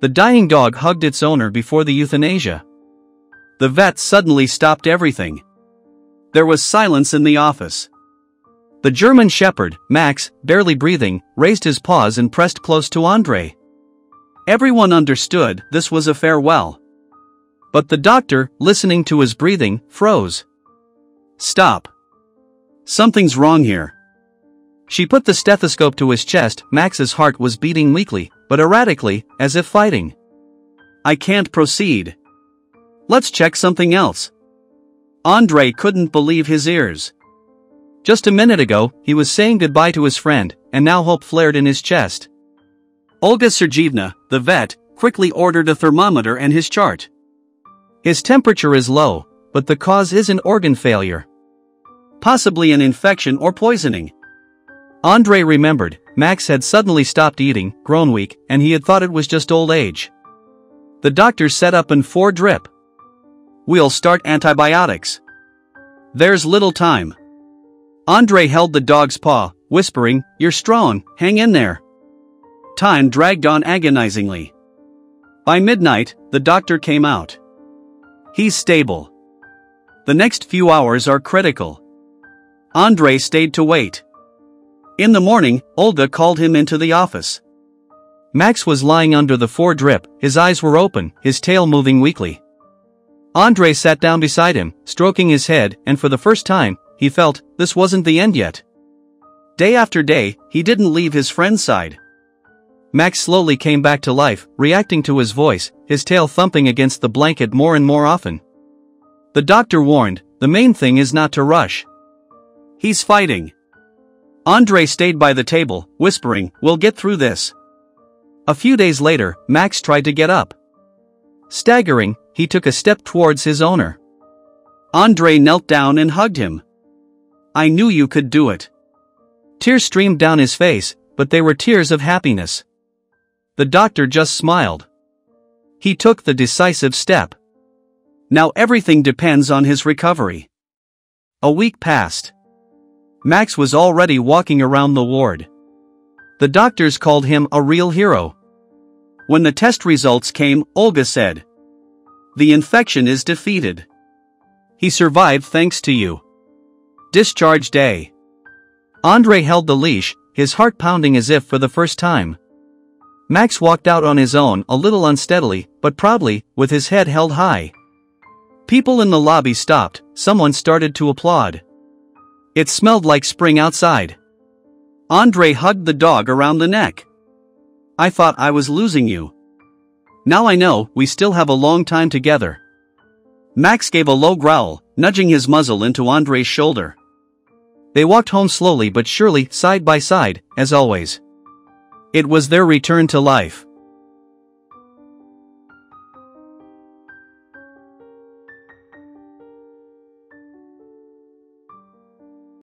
The dying dog hugged its owner before the euthanasia. The vet suddenly stopped everything. There was silence in the office. The German shepherd, Max, barely breathing, raised his paws and pressed close to Andre. Everyone understood this was a farewell. But the doctor, listening to his breathing, froze. "Stop. Something's wrong here." She put the stethoscope to his chest. Max's heart was beating weakly, but erratically, as if fighting. "I can't proceed. Let's check something else." Andre couldn't believe his ears. Just a minute ago, he was saying goodbye to his friend, and now hope flared in his chest. Olga Sergeevna, the vet, quickly ordered a thermometer and his chart. "His temperature is low, but the cause isn't organ failure. Possibly an infection or poisoning." Andre remembered, Max had suddenly stopped eating, grown weak, and he had thought it was just old age. The doctor set up an 4 drip. "We'll start antibiotics. There's little time." Andre held the dog's paw, whispering, "You're strong, hang in there." Time dragged on agonizingly. By midnight, the doctor came out. "He's stable. The next few hours are critical." Andre stayed to wait. In the morning, Olga called him into the office. Max was lying under the 4 drip, his eyes were open, his tail moving weakly. Andre sat down beside him, stroking his head, and for the first time, he felt this wasn't the end yet. Day after day, he didn't leave his friend's side. Max slowly came back to life, reacting to his voice, his tail thumping against the blanket more and more often. The doctor warned, the main thing is not to rush. He's fighting. Andre stayed by the table, whispering, "We'll get through this." A few days later, Max tried to get up. Staggering, he took a step towards his owner. Andre knelt down and hugged him. "I knew you could do it." Tears streamed down his face, but they were tears of happiness. The doctor just smiled. He took the decisive step. Now everything depends on his recovery. A week passed. Max was already walking around the ward. The doctors called him a real hero. When the test results came, Olga said, "The infection is defeated. He survived thanks to you." Discharge day. Andre held the leash, his heart pounding as if for the first time. Max walked out on his own, a little unsteadily, but proudly, with his head held high. People in the lobby stopped, someone started to applaud. It smelled like spring outside. Andre hugged the dog around the neck. "I thought I was losing you. Now I know we still have a long time together." Max gave a low growl, nudging his muzzle into Andre's shoulder. They walked home slowly but surely, side by side, as always. It was their return to life.